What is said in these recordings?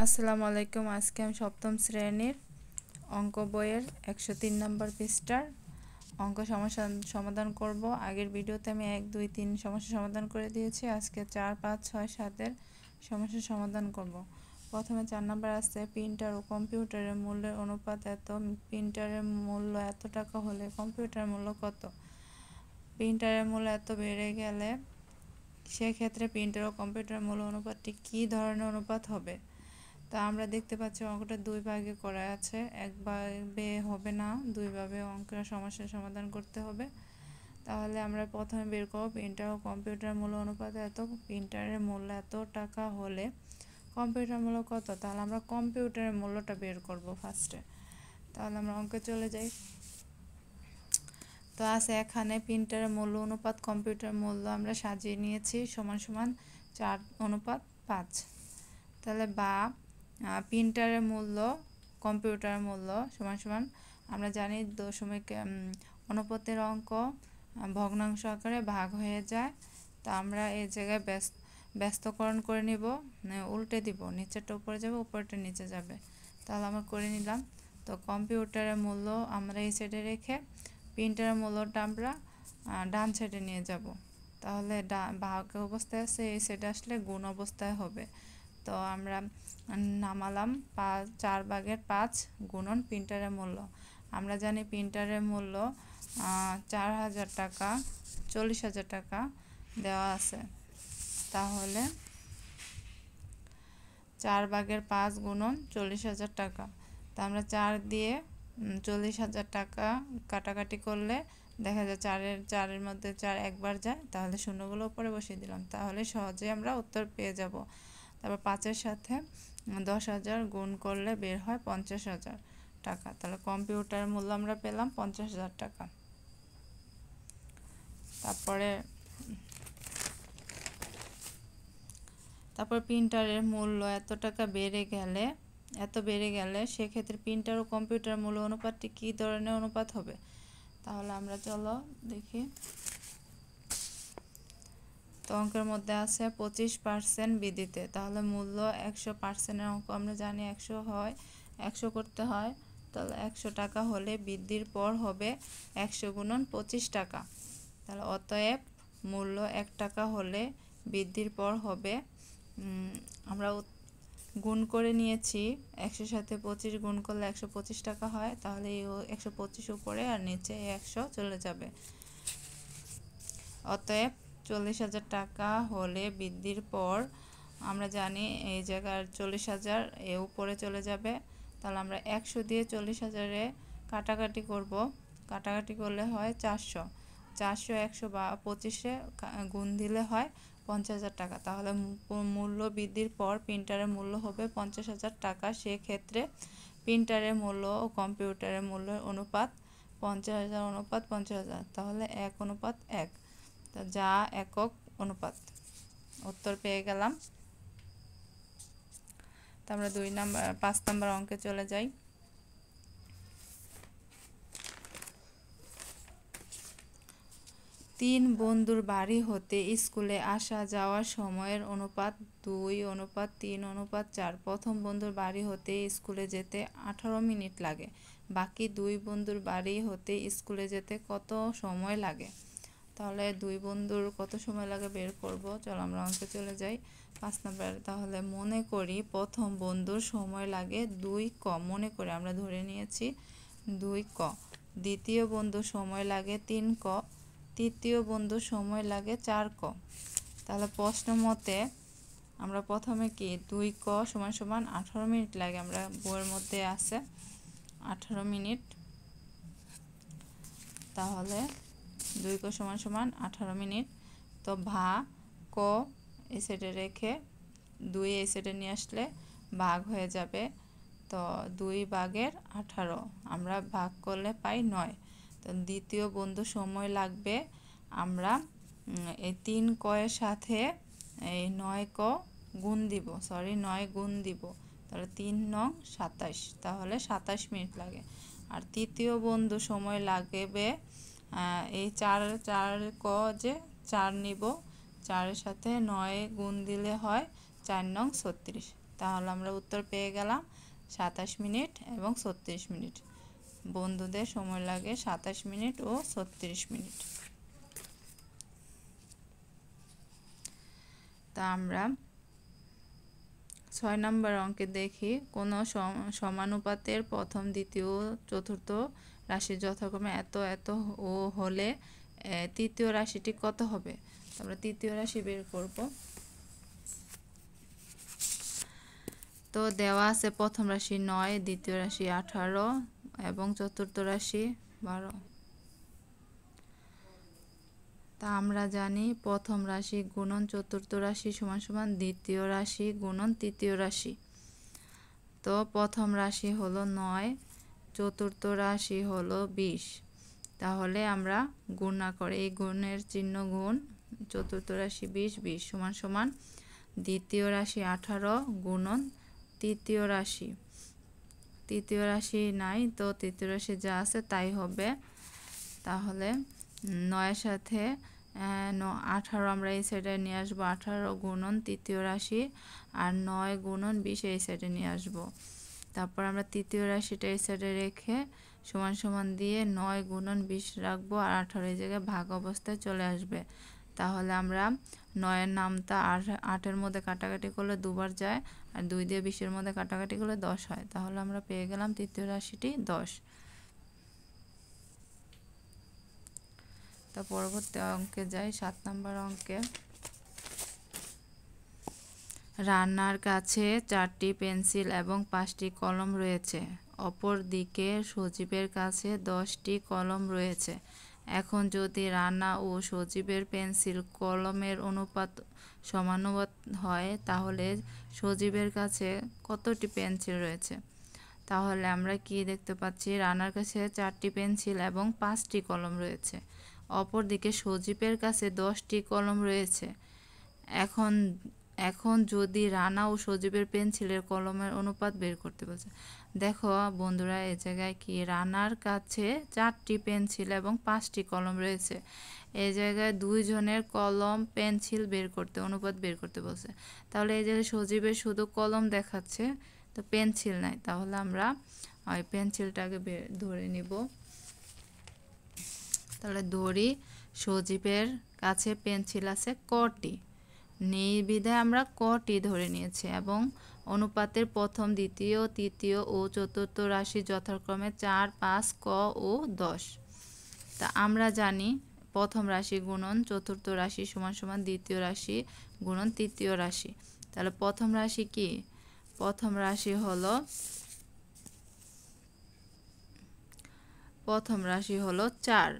আসসালামু আলাইকুম। আজকে আমি সপ্তম শ্রেণীর অঙ্ক বইয়ের 103 নম্বর পৃষ্ঠার অঙ্ক সমস্যা সমাধান করব। আগের ভিডিওতে আমি 1, 2, 3 সমস্যা সমাধান করে দিয়েছি। আজকে 4, 5, 6, 7 সমস্যা সমাধান করব। প্রথমে 4 নম্বর আছে, প্রিন্টার ও কম্পিউটারের মূল্যের অনুপাত এত, প্রিন্টারের মূল্য এত টাকা হলে কম্পিউটারের মূল্য কত? প্রিন্টারের মূল্য এত বেড়ে গেলে সেক্ষেত্রে প্রিন্টার ও কম্পিউটারের মূল্য অনুপাতটি কী ধরনের অনুপাত হবে? তা আমরা দেখতে পাচ্ছি অঙ্কটা দুই ভাগে করা আছে, একভাবে হবে না, দুইভাবে অঙ্কের সমস্যার সমাধান করতে হবে। তাহলে আমরা প্রথমে বের করব প্রিন্টার ও কম্পিউটার মূল্য অনুপাত এত, প্রিন্টারের মূল্য এত টাকা হলে কম্পিউটার মূল্য কত? তাহলে আমরা কম্পিউটারের মূল্যটা বের করব ফার্স্টে। তাহলে আমরা অঙ্কে চলে যাই। তো আছে এখানে প্রিন্টারের মূল্য অনুপাত কম্পিউটার মূল্য আমরা সাজিয়ে নিয়েছি সমান সমান 4:5। তাহলে বা প্রিন্টারের মূল্য কম্পিউটারের মূল্য সমান সমান আমরা জানি দশমিক অনুপাতের অঙ্ক ভগ্নাংশ আকারে ভাগ হয়ে যায়। তো আমরা এই জায়গায় ব্যস্তকরণ করে নিব, উল্টে দিব, নিচেরটা উপরে যাবে, উপরেরটা নিচে যাবে। তাহলে আমরা করে নিলাম। তো কম্পিউটারের মূল্য আমরা এই সাইডে রেখে প্রিন্টারের মূল্যটা আমরা ডান সাইডে নিয়ে যাব। তাহলে ভাগ অবস্থায় আছে, এই সাইডে আসলে গুণ অবস্থায় হবে। তো আমরা নামালাম 4/5 গুণন প্রিন্টারের মূল্য। আমরা জানি প্রিন্টারের মূল্য 4,000 টাকা, 40,000 টাকা দেওয়া আছে। তাহলে 4/5 গুণন 40,000 টাকা। তো আমরা 4 দিয়ে 40,000 টাকা কাটাকাটি করলে দেখা যায় 4-এর মধ্যে 4 একবার যায়, তাহলে শূন্যগুলো উপরে বসিয়ে দিলাম। তাহলে সহজেই আমরা উত্তর পেয়ে যাব। তারপর 5-এর সাথে 10,000 গুণ করলে বের হয় 50,000 টাকা। তাহলে কম্পিউটারের মূল্য আমরা পেলাম 50,000 টাকা। তারপর প্রিন্টারের মূল্য এত বেড়ে গেলে সেক্ষেত্রে প্রিন্টার ও কম্পিউটার মূল্য অনুপাতটি কী ধরনের অনুপাত হবে? তাহলে আমরা চলো দেখি। তো অঙ্কের মধ্যে আছে 25% বৃদ্ধিতে। তাহলে মূল্য 100%-এর অঙ্ক আমরা জানি 100 হয়, 100 করতে হয়। তাহলে 100 টাকা হলে বৃদ্ধির পর হবে 100 গুণন 25 টাকা। তাহলে অতএব মূল্য 1 টাকা হলে বৃদ্ধির পর হবে, আমরা গুণ করে নিয়েছি, 100 সাথে 25 গুণ করলে 125 টাকা হয়। তাহলে 125 উপরে আর নিচে 100 চলে যাবে। অতএব 40,000 টাকা হলে বৃদ্ধির পর আমরা জানি এই জায়গার 40,000 এ উপরে চলে যাবে। তাহলে আমরা 100 দিয়ে 40,000-এ কাটাকাটি করব, কাটাকাটি করলে হয় 400, 100 বা 25-এ গুণ দিলে হয় 50,000 টাকা। তাহলে মূল্য বৃদ্ধির পর প্রিন্টারের মূল্য হবে 50,000 টাকা। সেক্ষেত্রে প্রিন্টারের মূল্য ও কম্পিউটারের মূল্যের অনুপাত 50,000 অনুপাত 50,000, তাহলে 1:1, যা একক অনুপাত। উত্তর পেয়ে গেলাম। তো আমরা 5 নম্বর অঙ্কে চলে যাই। তিন বন্ধুর বাড়ি হতে স্কুলে আসা যাওয়ার সময়ের অনুপাত 2:3:4। প্রথম বন্ধুর বাড়ি হতে স্কুলে যেতে 18 মিনিট লাগে। বাকি দুই বন্ধুর বাড়ি হতে স্কুলে যেতে কত সময় লাগে? তাহলে দুই বন্ধুর কত সময় লাগে বের করব। চলো আমরা অঙ্কে চলে যাই। 5 নম্বর। তাহলে মনে করি প্রথম বন্ধুর সময় লাগে 2 ক, মনে করে আমরা ধরে নিয়েছি 2 ক। দ্বিতীয় বন্ধুর সময় লাগে 3 ক, তৃতীয় বন্ধুর সময় লাগে 4 ক। তাহলে প্রশ্ন মতে আমরা প্রথমে কি 2 ক সমান সমান 18 মিনিট লাগে, আমরা বইয়ের মধ্যে আছে 18 মিনিট। তাহলে 2 ক সমান সমান 18 মিনিট। তো ক এই সাইডে রেখে 2 এই সাইডে নিয়ে আসলে ভাগ হয়ে যাবে। তো 2/18 আমরা ভাগ করলে পাই 9। তো দ্বিতীয় বন্ধু সময় লাগবে, আমরা এই 3 ক এর সাথে এই 9 ক গুণ দিব, 9 গুণ দিব। তাহলে 3 × 27, তাহলে 27 মিনিট লাগে। আর তৃতীয় বন্ধু সময় লাগবে এই 4 ক যে 4 নিব, 4-এর সাথে 9 গুণ দিলে হয় 4 × 36, তাহলে আমরা উত্তর পেয়ে গেলাম 27 মিনিট এবং 36 মিনিট। বন্ধুদের সময় লাগে 27 মিনিট ও 36 মিনিট। তা আমরা 6 নম্বর অঙ্কে দেখি, কোনো সমানুপাতের প্রথম, দ্বিতীয় ও চতুর্থ রাশি যথাক্রমে এত এত ও হলে তৃতীয় রাশিটি কত হবে। আমরা তৃতীয় রাশি বের করব। তো দেওয়া আছে প্রথম রাশি 9, দ্বিতীয় রাশি 18 এবং চতুর্থ রাশি 12। তা আমরা জানি প্রথম রাশি গুণন চতুর্থ রাশি সমান সমান দ্বিতীয় রাশি গুণন তৃতীয় রাশি। তো প্রথম রাশি হলো 9, চতুর্থ রাশি হলো 20। তাহলে আমরা গুণ না করে এই গুণের চিহ্ন গুণ, চতুর্থ রাশি 20, 20 সমান সমান দ্বিতীয় রাশি 18 গুণন তৃতীয় রাশি। তৃতীয় রাশি নাই, তো তৃতীয় রাশি যা আছে তাই হবে। তাহলে 9-এর সাথে 18 আমরা এই সাইডে নিয়ে আসবো, 18 গুণন তৃতীয় রাশি, আর 9 গুণন 20 এই সাইডে নিয়ে আসবো। তারপর আমরা তৃতীয় রাশিটা এই সাইডে রেখে সমান সমান দিয়ে 9 গুণন 20 রাখবো, আর 18 এই জায়গায় ভাগ অবস্থায় চলে আসবে। তাহলে আমরা 9-এর নামটা 8-এর মধ্যে কাটাকাটি করলে 2বার যায়, আর 2 দিয়ে 20-এর মধ্যে কাটাকাটি করলে 10 হয়। তাহলে আমরা পেয়ে গেলাম তৃতীয় রাশিটি 10। তা পরবর্তী অঙ্কে যাই, 7 নম্বর অঙ্কে। রান্নার কাছে 4টি পেন্সিল এবং 5টি কলম রয়েছে, অপর দিকে সজীবের কাছে 10টি কলম রয়েছে। এখন যদি রান্না ও সজীবের পেন্সিল কলমের অনুপাত সমানুপাত হয়, তাহলে সজীবের কাছে কতটি পেন্সিল রয়েছে। তাহলে আমরা কি দেখতে পাচ্ছি, রান্নার কাছে 4টি পেন্সিল এবং 5টি কলম রয়েছে, অপরদিকে সজীবের কাছে 10টি কলম রয়েছে। এখন যদি রানা ও সজীবের পেন্সিলের কলমের অনুপাত বের করতে বলছে। দেখো বন্ধুরা, এই জায়গায় কি রানার কাছে 4টি পেন্সিল এবং 5টি কলম রয়েছে, এই জায়গায় 2 জনের কলম পেন্সিল বের করতে, অনুপাত বের করতে বলছে। তাহলে এই জায়গায় সজীবের শুধু কলম দেখাচ্ছে, তো পেন্সিল নাই। তাহলে আমরা ওই পেন্সিলটাকে ধরে নিব। তাহলে ধরি সজীবের কাছে পেন্সিল আছে কটি, নির্বিধায় আমরা কটি ধরে নিয়েছি, এবং অনুপাতের প্রথম, দ্বিতীয়, তৃতীয় ও চতুর্থ রাশি যথাক্রমে 4, 5, ক ও 10। তা আমরা জানি প্রথম রাশি গুণন চতুর্থ রাশি সমান সমান দ্বিতীয় রাশি গুণন তৃতীয় রাশি। তাহলে প্রথম রাশি কি, প্রথম রাশি হলো 4,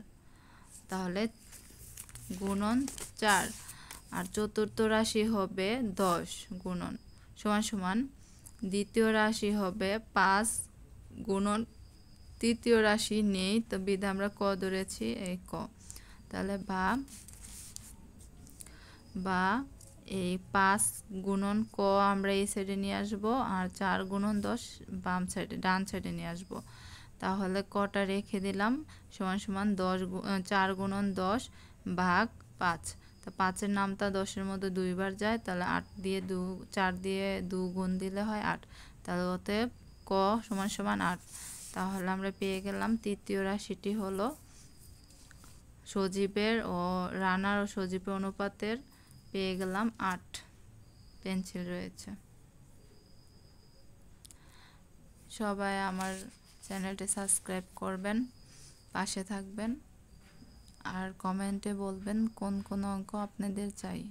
তাহলে গুণন 4, আর চতুর্থ রাশি হবে 10 গুণন সমান সমান দ্বিতীয় রাশি হবে 5 গুণন তৃতীয় রাশি নেই, তো বিধা আমরা ক ধরেছি, এই ক। তাহলে বা এই 5 গুণন ক আমরা এই সাইডে নিয়ে আসবো, আর 4 গুণন 10 বাম সাইডে ডান সাইডে নিয়ে আসবো। তাহলে কটা রেখে দিলাম, সমান সমান 4 গুণন 10 ভাগ 5। তো 5-এর নামটা 10-এর মধ্যে 2বার যায়, তাহলে 4 দিয়ে 2 গুণ দিলে হয় 8। তাহলে অতএব ক সমান সমান 8। তাহলে আমরা পেয়ে গেলাম তৃতীয় রাশিটি হলো সজীবের ও রানার ও সজীবের অনুপাতের, পেয়ে গেলাম 8 পেন্সিল রয়েছে। সবাই আমার চ্যানেলটি সাবস্ক্রাইব করবেন, পাশে থাকবেন, আর কমেন্টে বলবেন কোন কোন অঙ্ক আপনাদের চাই।